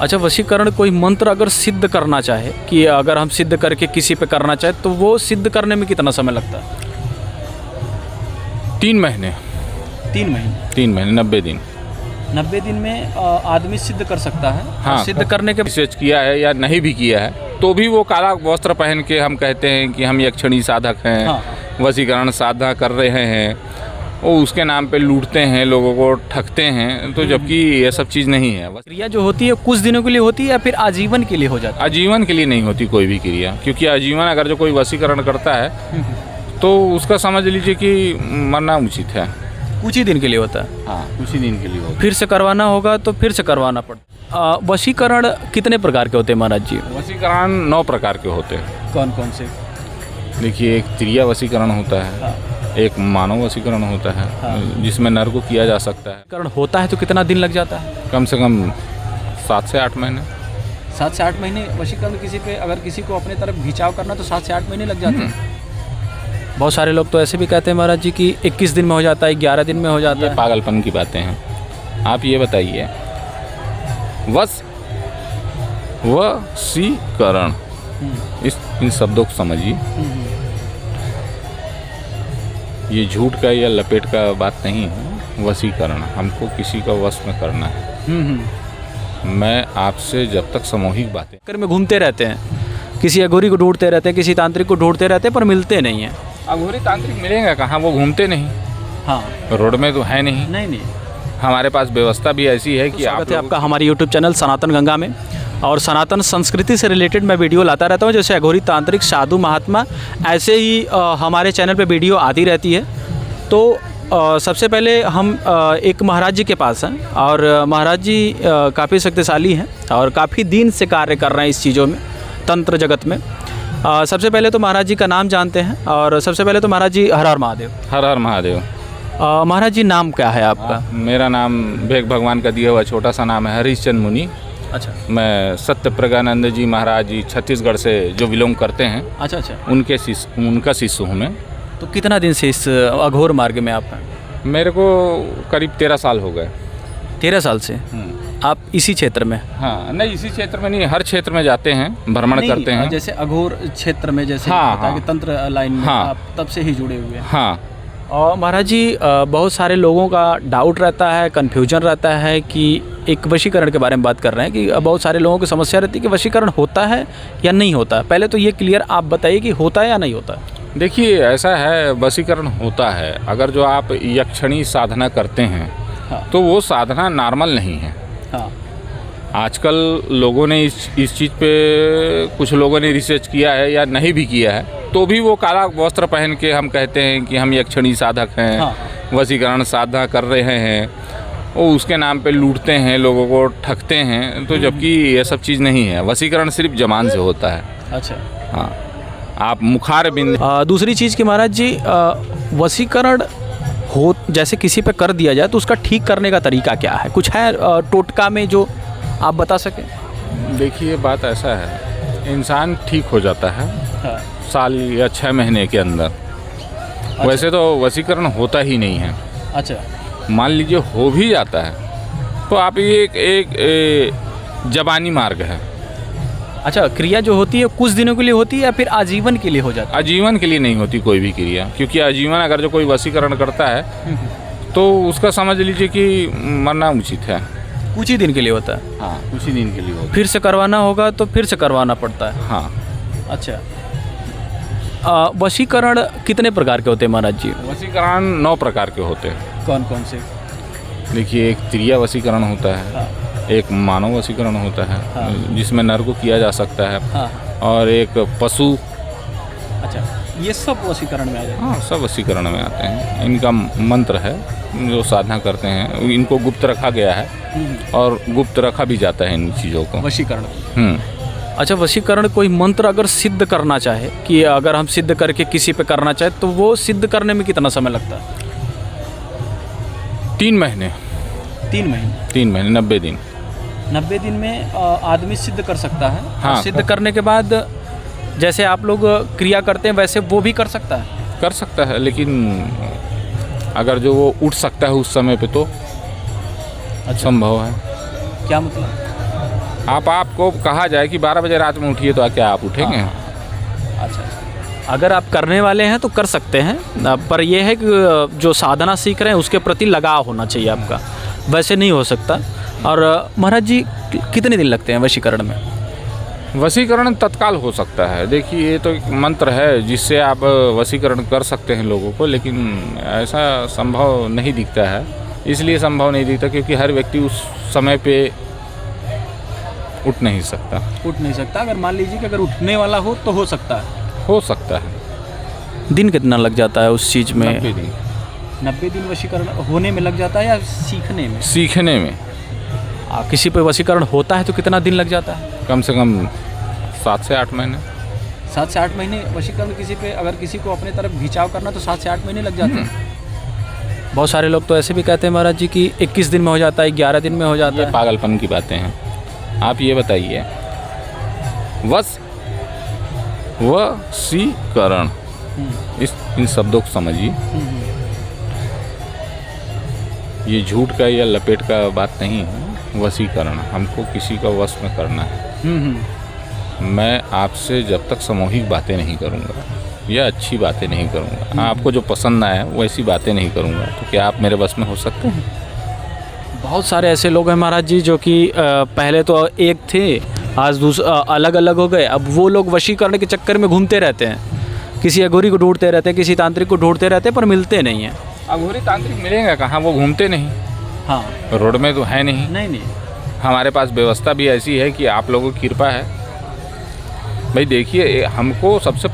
अच्छा, वशीकरण कोई मंत्र अगर सिद्ध करना चाहे कि अगर हम सिद्ध करके किसी पे करना चाहे तो वो सिद्ध करने में कितना समय लगता है? 3 महीने 3 महीने 3 महीने 90 दिन। 90 दिन में आदमी सिद्ध कर सकता है। हाँ, सिद्ध करने के रिसर्च किया है या नहीं भी किया है तो भी वो काला वस्त्र पहन के हम कहते हैं कि हम यक्षणी साधक हैं, हाँ। वशीकरण साधना कर रहे हैं, वो उसके नाम पे लूटते हैं, लोगों को ठगते हैं, तो जबकि ये सब चीज़ नहीं है। क्रिया जो होती है कुछ दिनों के लिए होती है या फिर आजीवन के लिए हो जाता है? आजीवन के लिए नहीं होती कोई भी क्रिया, क्योंकि आजीवन अगर जो कोई वशीकरण करता है तो उसका समझ लीजिए कि मरना उचित है। कुछ ही दिन के लिए होता है। हाँ, कुछ ही दिन के लिए होता है। फिर से करवाना होगा तो फिर से करवाना पड़ता। वशीकरण कितने प्रकार के होते हैं महाराज जी? वशीकरण 9 प्रकार के होते हैं। कौन कौन से? देखिए, एक त्रिया वशीकरण होता है, हाँ। एक मानव वशीकरण होता है, हाँ। जिसमें नर को किया जा सकता है। वशीकरण होता है तो कितना दिन लग जाता है? कम से कम 7 से 8 महीने। 7 से 8 महीने वशीकरण किसी पे अगर किसी को अपने तरफ खिंचाव करना तो 7 से 8 महीने लग जाते हैं। बहुत सारे लोग तो ऐसे भी कहते हैं महाराज जी कि 21 दिन में हो जाता है, 11 दिन में हो जाता ये है। पागलपन की बातें हैं। आप ये बताइए, वशीकरण, इन शब्दों को समझिए। ये झूठ का या लपेट का बात नहीं है। वशीकरण हमको किसी का वश में करना है। मैं आपसे जब तक सामूहिक बातें कर में घूमते रहते हैं, किसी अघोरी को ढूंढते रहते हैं, किसी तांत्रिक को ढूंढते रहते हैं पर मिलते नहीं हैं। अघोरी तांत्रिक मिलेंगे कहाँ, वो घूमते नहीं। हाँ, रोड में तो है नहीं। नहीं। हमारे पास व्यवस्था भी ऐसी है कि स्वागत है आपका हमारे YouTube चैनल सनातन गंगा में। और सनातन संस्कृति से रिलेटेड मैं वीडियो लाता रहता हूँ, जैसे अघोरी तांत्रिक साधु महात्मा, ऐसे ही हमारे चैनल पे वीडियो आती रहती है। तो सबसे पहले हम एक महाराज जी के पास हैं और महाराज जी काफ़ी शक्तिशाली हैं और काफ़ी दिन से कार्य कर रहे हैं इस चीज़ों में, तंत्र जगत में। सबसे पहले तो महाराज जी का नाम जानते हैं और सबसे पहले तो महाराज जी हर हर महादेव। हर हर महादेव। महाराज जी नाम क्या है आपका? मेरा नाम भेग भगवान का दिया हुआ छोटा सा नाम है हरिश्चंद्र मुनि। अच्छा। मैं सत्य प्रज्ञानंद जी महाराज जी छत्तीसगढ़ से जो बिलोंग करते हैं, अच्छा। उनका शिष्य हूँ मैं। तो कितना दिन से इस अघोर मार्ग में आप हैं? मेरे को करीब 13 साल हो गए। 13 साल से आप इसी क्षेत्र में? हाँ, नहीं इसी क्षेत्र में नहीं, हर क्षेत्र में जाते हैं, भ्रमण करते हैं। जैसे अघोर क्षेत्र में जैसे हाँ, होता है कि तंत्र लाइन में हाँ, आप तब से ही जुड़े हुए हैं। हाँ। और महाराज जी बहुत सारे लोगों का डाउट रहता है, कन्फ्यूजन रहता है कि एक वशीकरण के बारे में बात कर रहे हैं कि बहुत सारे लोगों की समस्या रहती है कि वशीकरण होता है या नहीं होता है। पहले तो ये क्लियर आप बताइए कि होता है या नहीं होता है। देखिए, ऐसा है, वशीकरण होता है। अगर जो आप यक्षणी साधना करते हैं, हाँ। तो वो साधना नॉर्मल नहीं है। हाँ। आजकल लोगों ने इस चीज़ पे कुछ लोगों ने रिसर्च किया है या नहीं भी किया है तो भी वो काला वस्त्र पहन के हम कहते हैं कि हम यक्षणी साधक हैं, हाँ। वशीकरण साधना कर रहे हैं, वो उसके नाम पे लूटते हैं, लोगों को ठगते हैं, तो जबकि ये सब चीज़ नहीं है। वशीकरण सिर्फ जबान से होता है। अच्छा। हाँ, आप मुखार बिंद। दूसरी चीज़ कि महाराज जी वशीकरण हो जैसे किसी पे कर दिया जाए तो उसका ठीक करने का तरीका क्या है? कुछ है टोटका में जो आप बता सकें? देखिए, बात ऐसा है, इंसान ठीक हो जाता है हाँ। साल या 6 महीने के अंदर। अच्छा। वैसे तो वशीकरण होता ही नहीं है। अच्छा। मान लीजिए हो भी जाता है तो आप ये एक जबानी मार्ग है। अच्छा, क्रिया जो होती है कुछ दिनों के लिए होती है या फिर आजीवन के लिए हो जाता है? आजीवन के लिए नहीं होती कोई भी क्रिया, क्योंकि आजीवन अगर जो कोई वशीकरण करता है तो उसका समझ लीजिए कि मरना उचित है। कुछ ही दिन के लिए होता है। हाँ, कुछ ही दिन के लिए होता फिर से करवाना होगा तो फिर से करवाना पड़ता है। है। हाँ। अच्छा। वशीकरण कितने प्रकार के होते हैं महाराज जी? वशीकरण 9 प्रकार के होते हैं। कौन कौन से? देखिए, एक त्रिया वशीकरण होता है। हाँ। एक मानव वशीकरण होता है। हाँ। जिसमें नर को किया जा सकता है। हाँ। और एक पशु। अच्छा, ये सब वशीकरण में आ जाए? हाँ, सब वशीकरण में आते हैं। इनका मंत्र है जो साधना करते हैं, इनको गुप्त रखा गया है और गुप्त रखा भी जाता है इन चीज़ों को। वशीकरण। अच्छा, वशीकरण कोई मंत्र अगर सिद्ध करना चाहे कि अगर हम सिद्ध करके किसी पे करना चाहे तो वो सिद्ध करने में कितना समय लगता है? 3 महीने 3 महीने 3 महीने 90 दिन। 90 दिन में आदमी सिद्ध कर सकता है। हाँ। और सिद्ध करने के बाद जैसे आप लोग क्रिया करते हैं वैसे वो भी कर सकता है? कर सकता है, लेकिन अगर जो वो उठ सकता है उस समय पे तो अच्छा। संभव है। क्या मतलब? आपको कहा जाए कि 12 बजे रात में उठिए तो क्या आप उठेंगे? अच्छा, अगर आप करने वाले हैं तो कर सकते हैं, पर यह है कि जो साधना सीख रहे हैं उसके प्रति लगाव होना चाहिए आपका, वैसे नहीं हो सकता। और महाराज जी कितने दिन लगते हैं वशीकरण में? वशीकरण तत्काल हो सकता है। देखिए ये तो एक मंत्र है जिससे आप वशीकरण कर सकते हैं लोगों को, लेकिन ऐसा संभव नहीं दिखता है। इसलिए संभव नहीं दिखता क्योंकि हर व्यक्ति उस समय पे उठ नहीं सकता। अगर मान लीजिए कि अगर उठने वाला हो तो हो सकता है। दिन कितना लग जाता है उस चीज़ में? 90 दिन वशीकरण होने में लग जाता है या सीखने में? किसी पे वशीकरण होता है तो कितना दिन लग जाता है? कम से कम 7 से 8 महीने। 7 से 8 महीने वशीकरण किसी पे, अगर किसी को अपने तरफ खिंचाव करना तो 7 से 8 महीने लग जाते हैं। बहुत सारे लोग तो ऐसे भी कहते हैं महाराज जी कि 21 दिन में हो जाता है, 11 दिन में हो जाता है। पागलपन की बातें हैं। आप ये बताइए, वशीकरण इन शब्दों को समझिए। ये झूठ का या लपेट का बात नहीं है। वशीकरण हमको किसी का वश में करना है। मैं आपसे जब तक सामूहिक बातें नहीं करूँगा या अच्छी बातें नहीं करूँगा, आपको जो पसंद आए वैसी बातें नहीं करूँगा, तो क्या आप मेरे वश में हो सकते हैं? बहुत सारे ऐसे लोग हैं महाराज जी जो कि पहले तो एक थे, आज अलग अलग हो गए। अब वो लोग वशीकरण के चक्कर में घूमते रहते हैं, किसी अघोरी को ढूंढते रहते हैं, किसी तांत्रिक को ढूंढते रहते हैं, पर मिलते नहीं हैं। अघोरी तांत्रिक मिलेंगे कहाँ? वो घूमते नहीं। हाँ, रोड में तो है नहीं। हमारे पास व्यवस्था भी ऐसी है कि आप लोगों की कृपा है। भाई देखिए, हमको सबसे